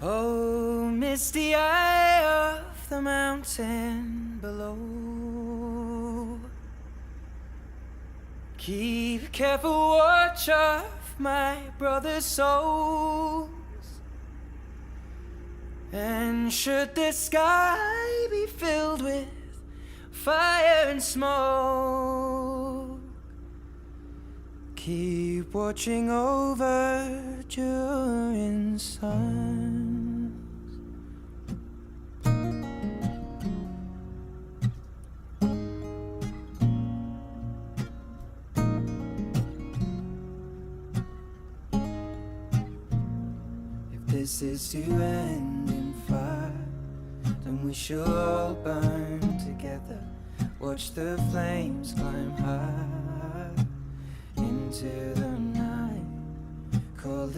Oh, misty eye of the mountain below, keep careful watch of my brother's souls. And should the sky be filled with fire and smoke, keep watching over during suns. If this is to end in fire, then we shall all burn together. Watch the flames climb high into the night, calling